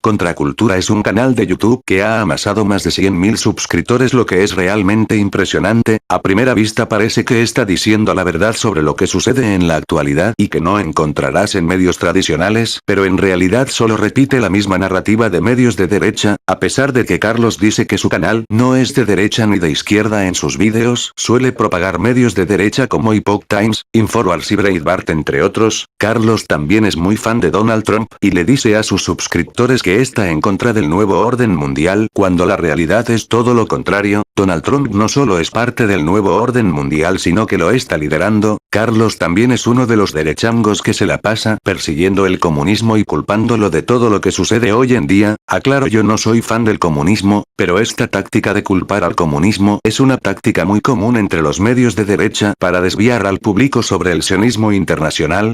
Contracultura es un canal de YouTube que ha amasado más de 100.000 suscriptores, lo que es realmente impresionante. A primera vista parece que está diciendo la verdad sobre lo que sucede en la actualidad y que no encontrarás en medios tradicionales, pero en realidad solo repite la misma narrativa de medios de derecha. A pesar de que Carlos dice que su canal no es de derecha ni de izquierda, en sus vídeos suele propagar medios de derecha como Epoch Times, Infowars y Breitbart entre otros. Carlos también es muy fan de Donald Trump y le dice a sus suscriptores que está en contra del nuevo orden mundial, cuando la realidad es todo lo contrario. Donald Trump no solo es parte del nuevo orden mundial sino que lo está liderando. Carlos también es uno de los derechangos que se la pasa persiguiendo el comunismo y culpándolo de todo lo que sucede hoy en día. Aclaro, yo no soy fan del comunismo, pero esta táctica de culpar al comunismo es una táctica muy común entre los medios de derecha para desviar al público sobre el sionismo internacional.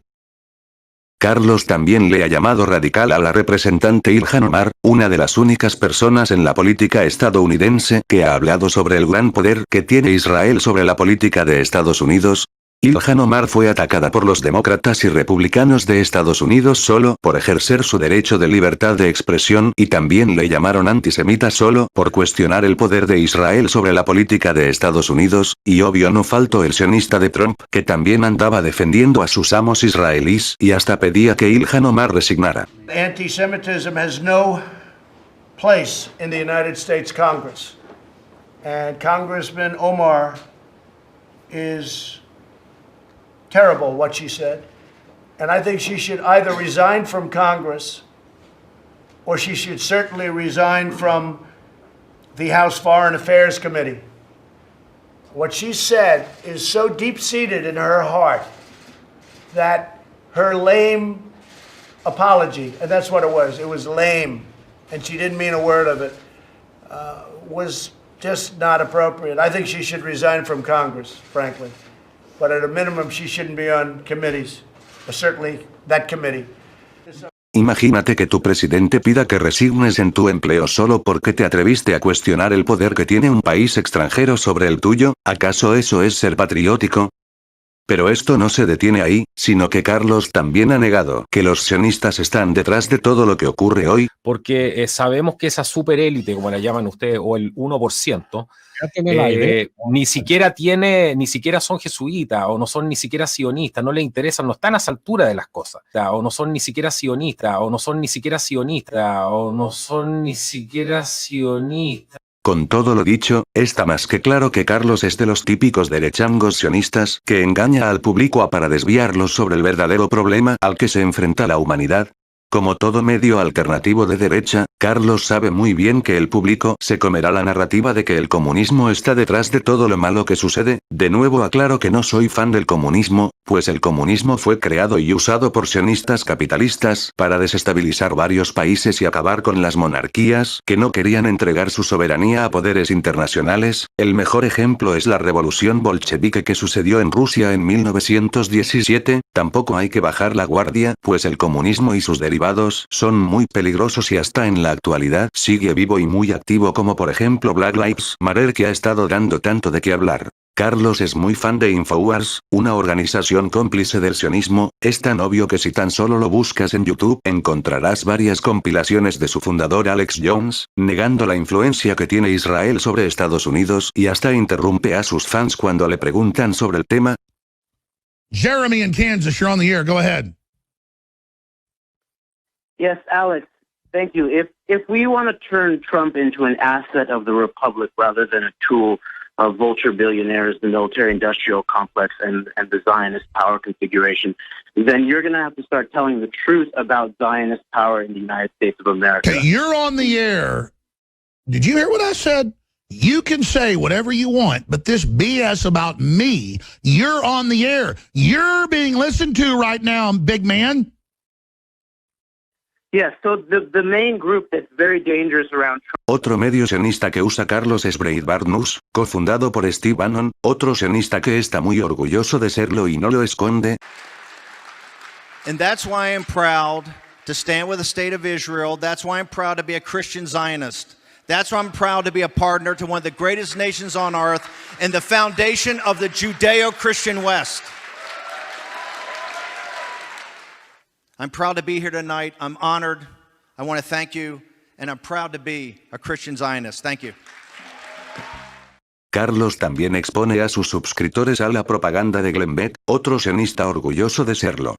Carlos también le ha llamado radical a la representante Ilhan Omar, una de las únicas personas en la política estadounidense que ha hablado sobre el gran poder que tiene Israel sobre la política de Estados Unidos. Ilhan Omar fue atacada por los demócratas y republicanos de Estados Unidos solo por ejercer su derecho de libertad de expresión, y también le llamaron antisemita solo por cuestionar el poder de Israel sobre la política de Estados Unidos. Y obvio no faltó el sionista de Trump, que también andaba defendiendo a sus amos israelíes y hasta pedía que Ilhan Omar resignara. Anti-Semitism has no place in the United States Congress. And Congressman Omar is terrible what she said, and I think she should either resign from Congress or she should certainly resign from the House Foreign Affairs Committee. What she said is so deep-seated in her heart that her lame apology, and that's what it was lame, and she didn't mean a word of it, was just not appropriate. I think she should resign from Congress, frankly. But at a minimum, she shouldn't be on committees, or certainly that committee. Imagínate que tu presidente pida que resignes en tu empleo solo porque te atreviste a cuestionar el poder que tiene un país extranjero sobre el tuyo. ¿Acaso eso es ser patriótico? Pero esto no se detiene ahí, sino que Carlos también ha negado que los sionistas están detrás de todo lo que ocurre hoy. Porque sabemos que esa superélite, como la llaman ustedes, o el 1%, ni siquiera son jesuitas, o no son ni siquiera sionistas, no les interesan, no están a esa altura de las cosas, o no son ni siquiera sionistas, o no son ni siquiera sionistas, o no son ni siquiera sionistas. Con todo lo dicho, está más que claro que Carlos es de los típicos derechangos sionistas que engaña al público para desviarlos sobre el verdadero problema al que se enfrenta la humanidad. Como todo medio alternativo de derecha, Carlos sabe muy bien que el público se comerá la narrativa de que el comunismo está detrás de todo lo malo que sucede. De nuevo aclaro que no soy fan del comunismo, pues el comunismo fue creado y usado por sionistas capitalistas para desestabilizar varios países y acabar con las monarquías que no querían entregar su soberanía a poderes internacionales. El mejor ejemplo es la revolución bolchevique que sucedió en Rusia en 1917. Tampoco hay que bajar la guardia, pues el comunismo y sus derivados son muy peligrosos y hasta en la actualidad sigue vivo y muy activo, como por ejemplo Black Lives Matter, que ha estado dando tanto de qué hablar. Carlos es muy fan de Infowars, una organización cómplice del sionismo. Es tan obvio que si tan solo lo buscas en YouTube encontrarás varias compilaciones de su fundador Alex Jones, negando la influencia que tiene Israel sobre Estados Unidos, y hasta interrumpe a sus fans cuando le preguntan sobre el tema. Jeremy in Kansas, you're on the air. Go ahead. Yes, Alex, thank you. If we want to turn Trump into an asset of the republic rather than a tool of vulture billionaires, the military-industrial complex, and the Zionist power configuration, then you're going to have to start telling the truth about Zionist power in the United States of America. Okay, you're on the air. Did you hear what I said? You can say whatever you want, but this BS about me, you're on the air. You're being listened to right now, big man. Yes, so the main group that's very dangerous around Trump. Otro medio sionista que usa Carlos es Breitbart News, cofundado por Steve Bannon, otro sionista que está muy orgulloso de serlo y no lo esconde. And that's why I'm proud to stand with the state of Israel. That's why I'm proud to be a Christian Zionist. That's why I'm proud to be a partner to one of the greatest nations on earth and the foundation of the Judeo-Christian West. I'm proud to be here tonight. I'm honored. I want to thank you, and I'm proud to be a Christian Zionist. Thank you. Carlos también expone a sus suscriptores a la propaganda de Glenn Beck, otro sionista orgulloso de serlo.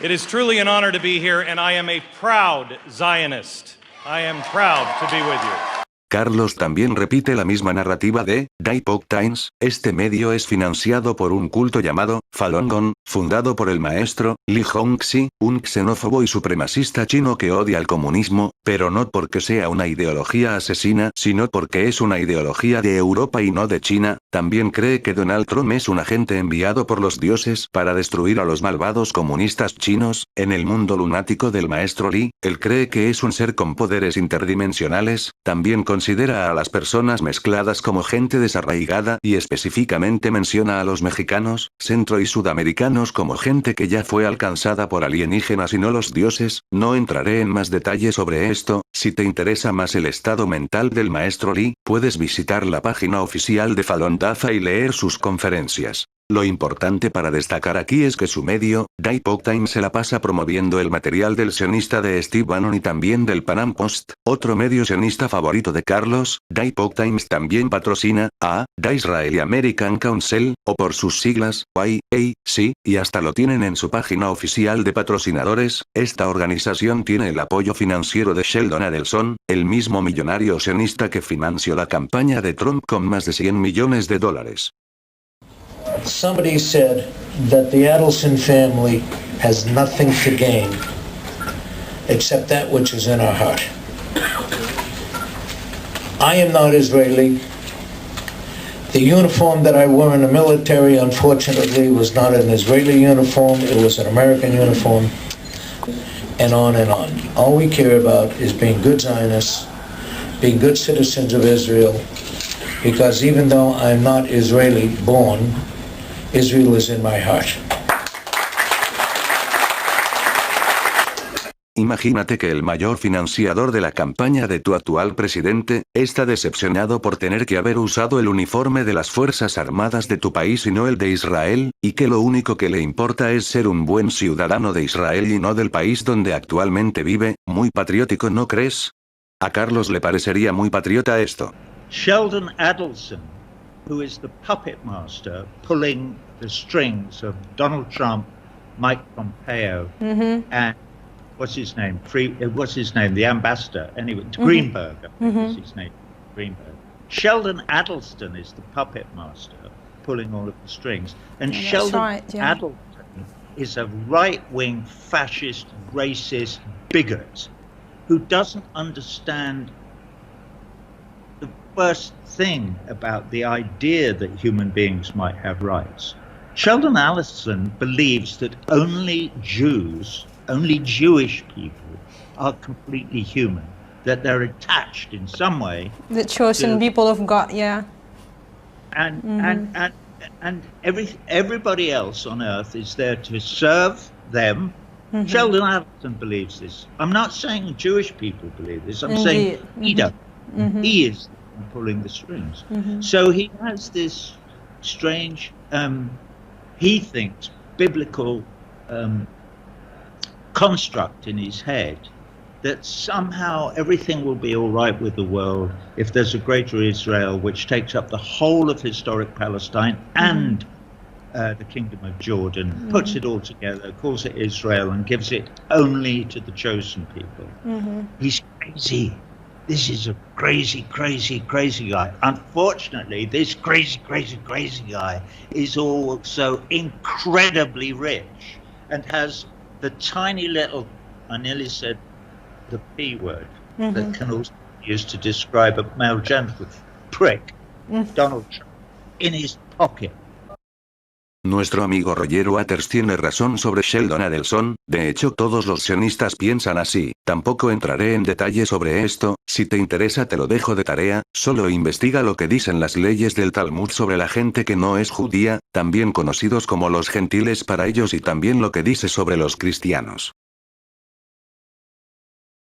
It is truly an honor to be here, and I am a proud Zionist. I am proud to be with you. Carlos también repite la misma narrativa de The Epoch Times. Este medio es financiado por un culto llamado Falun Gong, fundado por el maestro Li Hongxi, un xenófobo y supremacista chino que odia al comunismo, pero no porque sea una ideología asesina, sino porque es una ideología de Europa y no de China. También cree que Donald Trump es un agente enviado por los dioses para destruir a los malvados comunistas chinos. En el mundo lunático del maestro Li, él cree que es un ser con poderes interdimensionales. También considera a las personas mezcladas como gente desarraigada y específicamente menciona a los mexicanos, centro y sudamericanos como gente que ya fue alcanzada por alienígenas y no los dioses. No entraré en más detalles sobre esto. Si te interesa más el estado mental del maestro Li, puedes visitar la página oficial de Falun Dafa y leer sus conferencias. Lo importante para destacar aquí es que su medio, The Epoch Times, se la pasa promoviendo el material del sionista de Steve Bannon y también del Pan Am Post, otro medio sionista favorito de Carlos. The Epoch Times también patrocina a The Israeli American Council, o por sus siglas, YAC, y hasta lo tienen en su página oficial de patrocinadores. Esta organización tiene el apoyo financiero de Sheldon Adelson, el mismo millonario sionista que financió la campaña de Trump con más de $100 millones. Somebody said that the Adelson family has nothing to gain except that which is in our heart. I am not Israeli. The uniform that I wore in the military, unfortunately, was not an Israeli uniform. It was an American uniform. And on and on. All we care about is being good Zionists, being good citizens of Israel, because even though I'm not Israeli born, Israel is in my heart. Imagínate que el mayor financiador de la campaña de tu actual presidente, está decepcionado por tener que haber usado el uniforme de las Fuerzas Armadas de tu país y no el de Israel, y que lo único que le importa es ser un buen ciudadano de Israel y no del país donde actualmente vive. Muy patriótico, ¿no crees? A Carlos le parecería muy patriota esto. Sheldon Adelson, who is the puppet master pulling the strings of Donald Trump, Mike Pompeo, and what's his name? The ambassador, anyway, Greenberg, I think is his name, Greenberg. Sheldon Adelson is the puppet master pulling all of the strings, and Yeah, Sheldon right, yeah. Adelson is a right-wing fascist, racist bigot who doesn't understand the first thing about the idea that human beings might have rights. Sheldon Adelson believes that only Jews, only Jewish people are completely human, that they're attached in some way. The chosen people of God, yeah. And everybody else on earth is there to serve them. Sheldon Adelson believes this. I'm not saying Jewish people believe this. I'm saying he does. He is pulling the strings. So he has this strange, he thinks, biblical construct in his head that somehow everything will be all right with the world if there's a greater Israel which takes up the whole of historic Palestine and the Kingdom of Jordan, puts it all together, calls it Israel, and gives it only to the chosen people. He's crazy. This is a crazy, crazy, crazy guy. Unfortunately, this crazy, crazy, crazy guy is also incredibly rich and has the tiny little, I nearly said the P word, that can also be used to describe a male genital prick, Donald Trump, in his pocket. Nuestro amigo Roger Waters tiene razón sobre Sheldon Adelson. De hecho, todos los sionistas piensan así. Tampoco entraré en detalle sobre esto. Si te interesa te lo dejo de tarea. Solo investiga lo que dicen las leyes del Talmud sobre la gente que no es judía, también conocidos como los gentiles para ellos, y también lo que dice sobre los cristianos.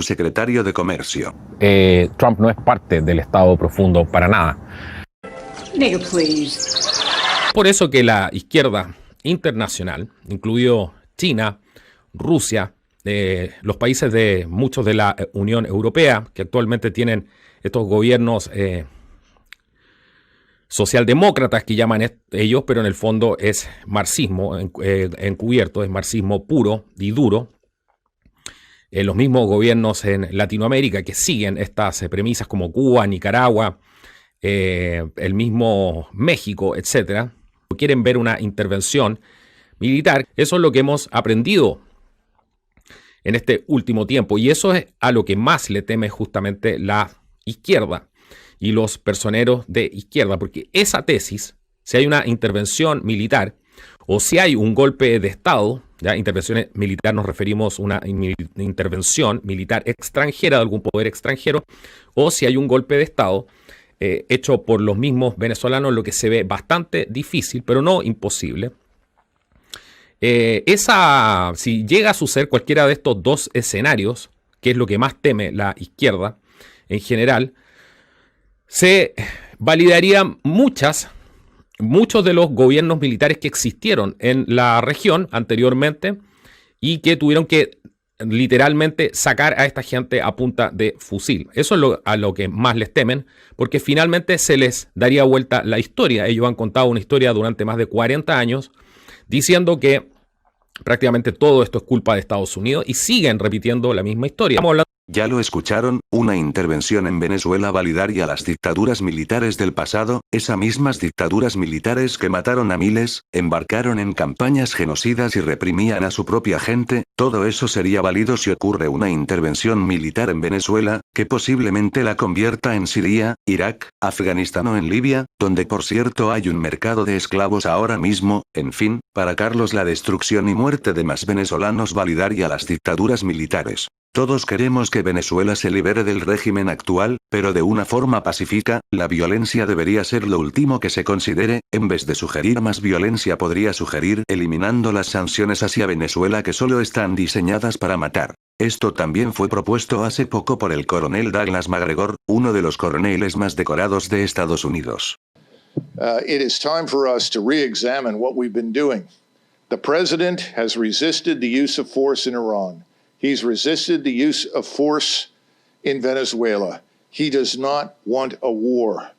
su secretario de Comercio. Trump no es parte del Estado profundo para nada. Nigga, please. Por eso que la izquierda internacional, incluido China, Rusia, los países de muchos de la Unión Europea, que actualmente tienen estos gobiernos socialdemócratas que llaman ellos, pero en el fondo es marxismo encubierto, es marxismo puro y duro. Los mismos gobiernos en Latinoamérica que siguen estas premisas como Cuba, Nicaragua, el mismo México, etcétera, quieren ver una intervención militar. Eso es lo que hemos aprendido en este último tiempo y eso es a lo que más le teme justamente la izquierda y los personeros de izquierda, porque esa tesis, si hay una intervención militar o si hay un golpe de Estado, ya intervención militar nos referimos a una intervención militar extranjera de algún poder extranjero, o si hay un golpe de Estado hecho por los mismos venezolanos, lo que se ve bastante difícil, pero no imposible. Si llega a suceder cualquiera de estos dos escenarios, que es lo que más teme la izquierda en general, se validarían muchos de los gobiernos militares que existieron en la región anteriormente y que tuvieron que literalmente sacar a esta gente a punta de fusil. Eso es a lo que más les temen, porque finalmente se les daría vuelta la historia. Ellos han contado una historia durante más de 40 años diciendo que prácticamente todo esto es culpa de Estados Unidos y siguen repitiendo la misma historia. Ya lo escucharon, una intervención en Venezuela validaría las dictaduras militares del pasado, esas mismas dictaduras militares que mataron a miles, embarcaron en campañas genocidas y reprimían a su propia gente. Todo eso sería válido si ocurre una intervención militar en Venezuela, que posiblemente la convierta en Siria, Irak, Afganistán o en Libia, donde por cierto hay un mercado de esclavos ahora mismo. En fin, para Carlos la destrucción y muerte de más venezolanos validaría las dictaduras militares. Todos queremos que Venezuela se libere del régimen actual, pero de una forma pacífica. La violencia debería ser lo último que se considere. En vez de sugerir más violencia podría sugerir eliminando las sanciones hacia Venezuela que solo están diseñadas para matar. Esto también fue propuesto hace poco por el coronel Douglas MacGregor, uno de los coroneles más decorados de Estados Unidos. It is time for us to re-examine what we've been doing. The president has resisted the use of force in Iran. He's resisted the use of force in Venezuela. He does not want a war,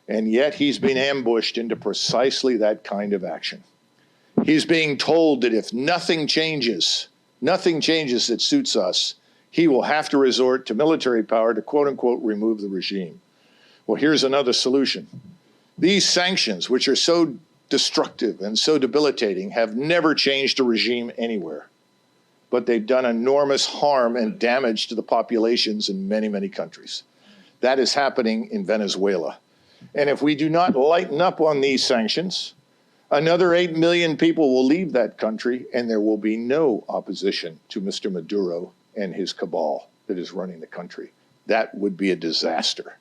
and yet he's been ambushed into precisely that kind of action. He's being told that if nothing changes that suits us, he will have to resort to military power to quote-unquote remove the regime. Well, here's another solution. These sanctions, which are so destructive and so debilitating, have never changed a regime anywhere. But they've done enormous harm and damage to the populations in many, many countries. That is happening in Venezuela. And if we do not lighten up on these sanctions, another 8 million people will leave that country, and there will be no opposition to Mr. Maduro and his cabal that is running the country. That would be a disaster.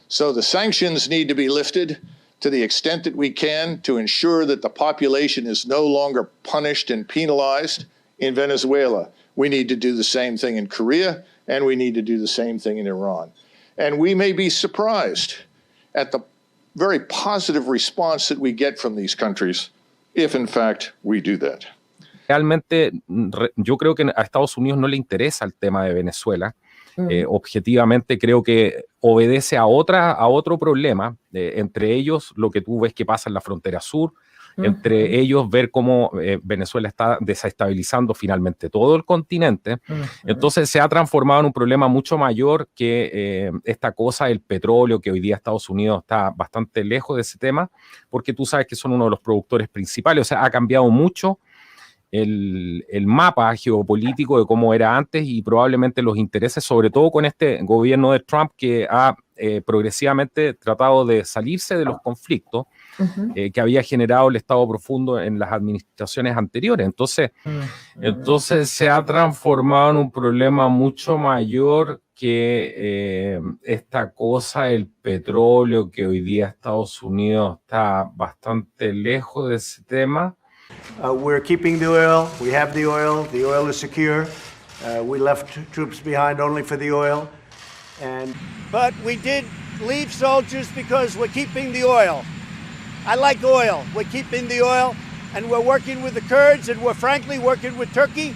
So the sanctions need to be lifted to the extent that we can to ensure that the population is no longer punished and penalized in Venezuela. We need to do the same thing in Korea, and we need to do the same thing in Iran. And we may be surprised at the very positive response that we get from these countries if, in fact, we do that. Realmente, yo creo que a Estados Unidos no le interesa el tema de Venezuela. Objetivamente creo que obedece a otro problema, entre ellos lo que tú ves que pasa en la frontera sur, entre ellos ver cómo Venezuela está desestabilizando finalmente todo el continente. Entonces se ha transformado en un problema mucho mayor que esta cosa del petróleo, que hoy día Estados Unidos está bastante lejos de ese tema, porque tú sabes que son uno de los productores principales. O sea, ha cambiado mucho el mapa geopolítico de cómo era antes, y probablemente los intereses, sobre todo con este gobierno de Trump, que ha progresivamente tratado de salirse de los conflictos que había generado el Estado profundo en las administraciones anteriores. Entonces se ha transformado en un problema mucho mayor que esta cosa del petróleo, que hoy día Estados Unidos está bastante lejos de ese tema. We're keeping the oil. We have the oil. The oil is secure. We left troops behind only for the oil. But we did leave soldiers because we're keeping the oil. I like oil. We're keeping the oil, and we're working with the Kurds, and we're frankly working with Turkey.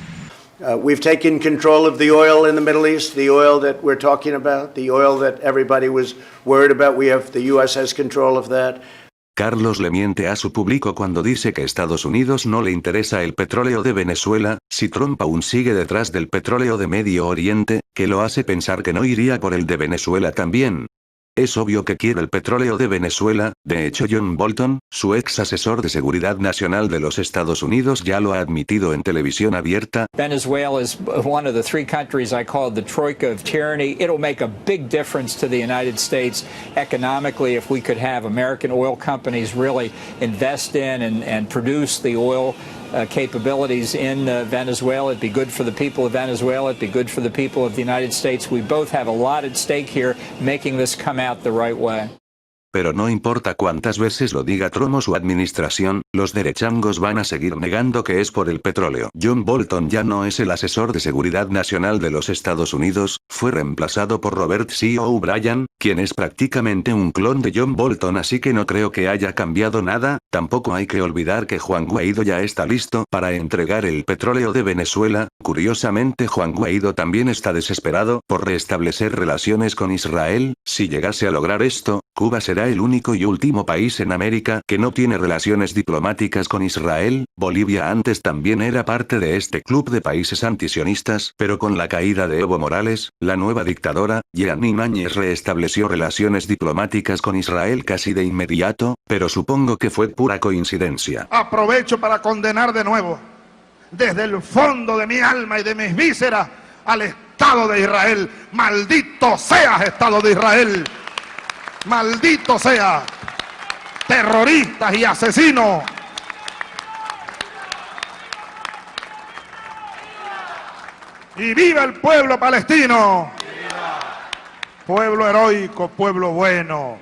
We've taken control of the oil in the Middle East, the oil that we're talking about, the oil that everybody was worried about. The U.S. has control of that. Carlos le miente a su público cuando dice que Estados Unidos no le interesa el petróleo de Venezuela, si Trump aún sigue detrás del petróleo de Medio Oriente, que lo hace pensar que no iría por el de Venezuela también. Es obvio que quiere el petróleo de Venezuela. De hecho, John Bolton, su ex asesor de seguridad nacional de los Estados Unidos, ya lo ha admitido en televisión abierta. Venezuela is one of the three countries I call the troika of tyranny. It'll make a big difference to the United States economically if we could have American oil companies really invest in and produce the oil capabilities in Venezuela. It'd be good for the people of Venezuela. It'd be good for the people of the United States. We both have a lot at stake here, making this come out the right way. Pero no importa cuántas veces lo diga Trump o su administración, los derechangos van a seguir negando que es por el petróleo. John Bolton ya no es el asesor de seguridad nacional de los Estados Unidos, fue reemplazado por Robert C. O'Brien, quien es prácticamente un clon de John Bolton, así que no creo que haya cambiado nada. Tampoco hay que olvidar que Juan Guaidó ya está listo para entregar el petróleo de Venezuela. Curiosamente, Juan Guaidó también está desesperado por restablecer relaciones con Israel. Si llegase a lograr esto, Cuba será el único y último país en América que no tiene relaciones diplomáticas con Israel. Bolivia antes también era parte de este club de países antisionistas, pero con la caída de Evo Morales, la nueva dictadora, Jeanine Áñez restableció relaciones diplomáticas con Israel casi de inmediato, pero supongo que fue pura coincidencia. Aprovecho para condenar de nuevo, desde el fondo de mi alma y de mis vísceras, al Estado de Israel. ¡Maldito seas, Estado de Israel! ¡Maldito sea! ¡Terroristas y asesinos! ¡Y viva el pueblo palestino! ¡Viva! Pueblo heroico, pueblo bueno.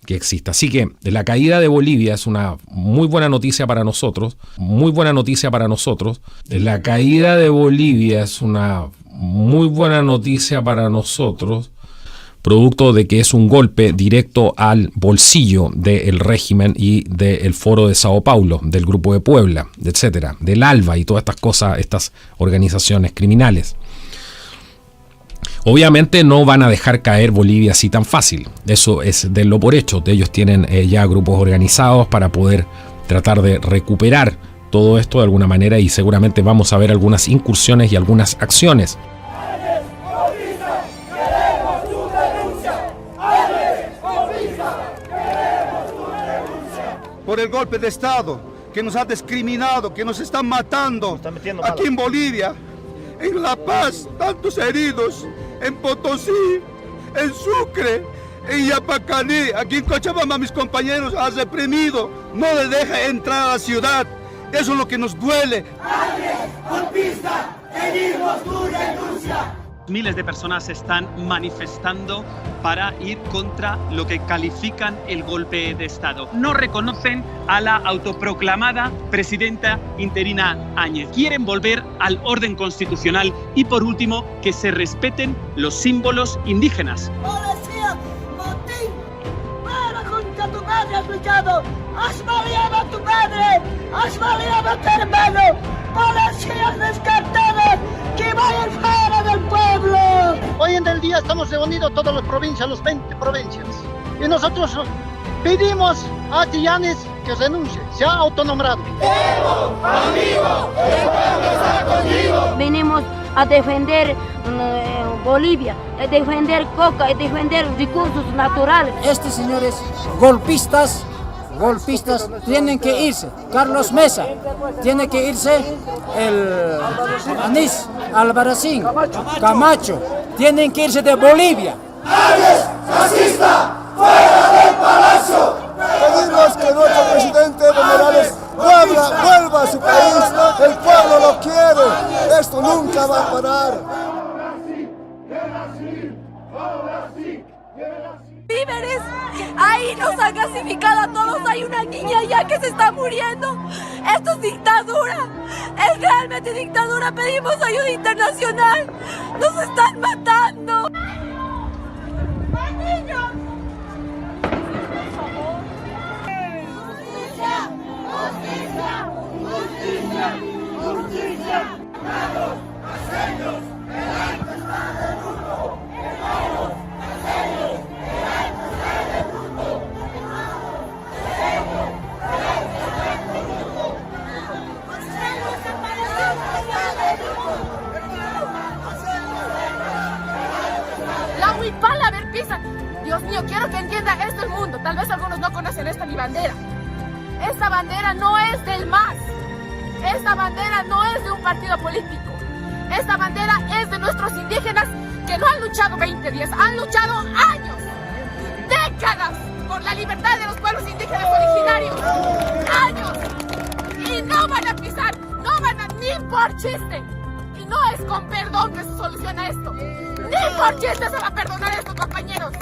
Que exista. Así que la caída de Bolivia es una muy buena noticia para nosotros, muy buena noticia para nosotros. La caída de Bolivia es una muy buena noticia para nosotros, producto de que es un golpe directo al bolsillo del régimen y del Foro de Sao Paulo, del Grupo de Puebla, etcétera, del ALBA y todas estas cosas, estas organizaciones criminales. Obviamente no van a dejar caer Bolivia así tan fácil, eso es de lo por hecho. Ellos tienen ya grupos organizados para poder tratar de recuperar todo esto de alguna manera, y seguramente vamos a ver algunas incursiones y algunas acciones. Por el golpe de Estado que nos ha discriminado, que nos están matando aquí en Bolivia, en La Paz, tantos heridos, en Potosí, en Sucre, en Yapacaní, aquí en Cochabamba mis compañeros han reprimido, no les deja entrar a la ciudad, eso es lo que nos duele. ¡Golpista! ¡Pedimos tu renuncia! Miles de personas se están manifestando para ir contra lo que califican el golpe de Estado. No reconocen a la autoproclamada presidenta interina Áñez. Quieren volver al orden constitucional y, por último, que se respeten los símbolos indígenas. ¡Policía! ¡Motín! ¡Para contra tu madre has luchado! ¡Has baleado a tu madre! ¡Has baleado a tu hermano! ¡Policías descartadas! ¡Que vayan fuera del pueblo! Hoy en el día estamos reunidos todas las provincias, las 20 provincias. Y nosotros pedimos a Tillanes que renuncie, se ha autonombrado. ¡Evo, amigo! ¡El pueblo está contigo! Venimos a defender Bolivia, a defender coca, a defender recursos naturales. Estos señores golpistas tienen que irse. Carlos Mesa, tiene que irse el Anís, Albarracín, Camacho, tienen que irse de Bolivia. ¡Áñez, fascista, fuera del palacio! Pedimos que nuestro presidente Evo Morales vuelva a su país, el pueblo lo quiere, esto nunca va a parar. Víveres, ahí nos han gasificado a todos, hay una niña ya que se está muriendo. Esto es dictadura, es realmente dictadura, pedimos ayuda internacional, nos están matando. ¡Niños! ¡Justicia! ¡Justicia! ¡Justicia! ¡Justicia! ¡Vamos! ¡Hacernos! La huipala del Pisa. Dios mío, quiero que entienda esto el mundo. Tal vez algunos no conocen esta mi bandera. Esta bandera no es del MAS. Esta bandera no es de un partido político. Esta bandera es de nuestros indígenas que no han luchado 20 días, han luchado años, décadas por la libertad de los pueblos indígenas originarios. ¡Años! Y no van a pisar, no van a ni por chiste. Y no es con perdón que se soluciona esto. Ni por chiste se va a perdonar esto, compañeros.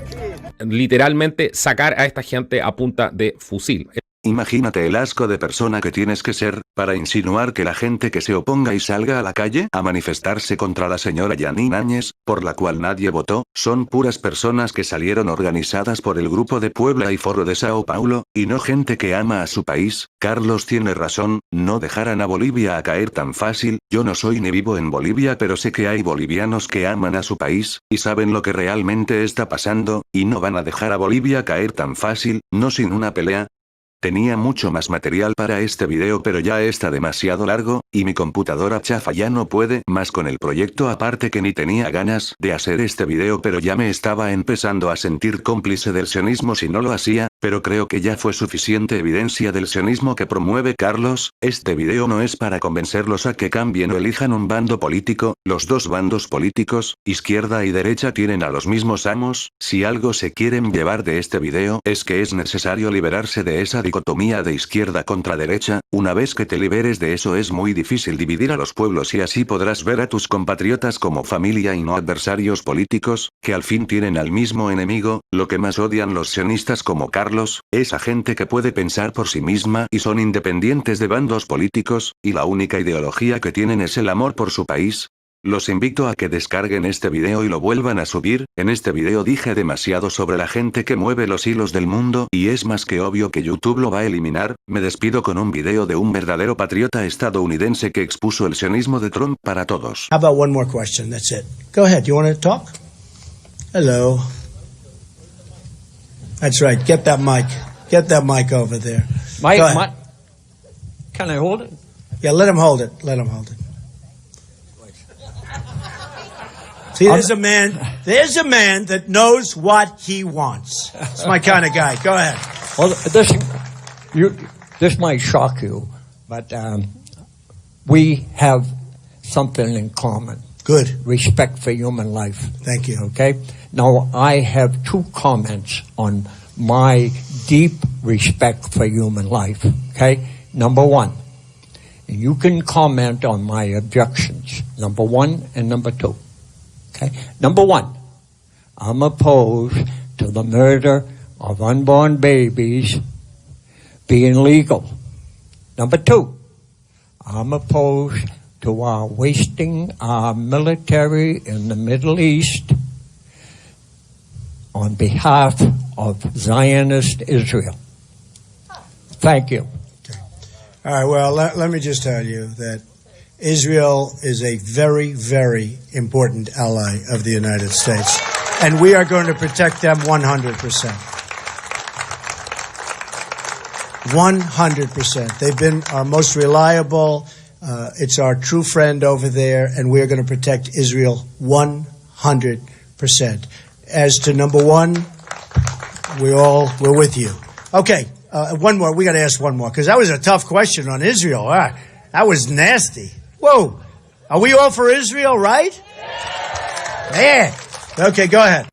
Literalmente sacar a esta gente a punta de fusil. Imagínate el asco de persona que tienes que ser, para insinuar que la gente que se oponga y salga a la calle a manifestarse contra la señora Yanine Áñez, por la cual nadie votó, son puras personas que salieron organizadas por el Grupo de Puebla y Foro de Sao Paulo, y no gente que ama a su país. Carlos tiene razón, no dejarán a Bolivia a caer tan fácil. Yo no soy ni vivo en Bolivia, pero sé que hay bolivianos que aman a su país, y saben lo que realmente está pasando, y no van a dejar a Bolivia caer tan fácil, no sin una pelea. Tenía mucho más material para este video, pero ya está demasiado largo, y mi computadora chafa ya no puede más con el proyecto, aparte que ni tenía ganas de hacer este video, pero ya me estaba empezando a sentir cómplice del sionismo si no lo hacía, pero creo que ya fue suficiente evidencia del sionismo que promueve Carlos. Este video no es para convencerlos a que cambien o elijan un bando político, los dos bandos políticos, izquierda y derecha, tienen a los mismos amos. Si algo se quieren llevar de este video es que es necesario liberarse de esa dicotomía de izquierda contra derecha. Una vez que te liberes de eso es muy difícil dividir a los pueblos, y así podrás ver a tus compatriotas como familia y no adversarios políticos, que al fin tienen al mismo enemigo. Lo que más odian los sionistas como Carlos, esa gente que puede pensar por sí misma y son independientes de bandos políticos, y la única ideología que tienen es el amor por su país. Los invito a que descarguen este video y lo vuelvan a subir. En este video dije demasiado sobre la gente que mueve los hilos del mundo, y es más que obvio que YouTube lo va a eliminar. Me despido con un video de un verdadero patriota estadounidense que expuso el sionismo de Trump para todos. How about one more question? That's it. Go ahead. You want to talk? Hello. That's right. Get that mic. Get that mic over there. Mike, Go ahead. can I hold it? Yeah, let him hold it. Let him hold it. See, there's a man. There's a man that knows what he wants. It's my kind of guy. Go ahead. Well, this might shock you, but we have something in common. Good. Respect for human life. Thank you. Okay? Now, I have two comments on my deep respect for human life. Okay? Number one, you can comment on my objections. Number one and number two. Okay? Number one, I'm opposed to the murder of unborn babies being legal. Number two, I'm opposed to our wasting our military in the Middle East on behalf of Zionist Israel. Thank you. Okay. All right, well, let me just tell you that Israel is a very, very important ally of the United States, and we are going to protect them 100%. 100%. They've been our most reliable. It's our true friend over there, and we're going to protect Israel 100%. As to number one, we're with you. Okay, one more. We got to ask one more, because that was a tough question on Israel. That was nasty. Whoa. Are we all for Israel, right? Yeah. Okay, go ahead.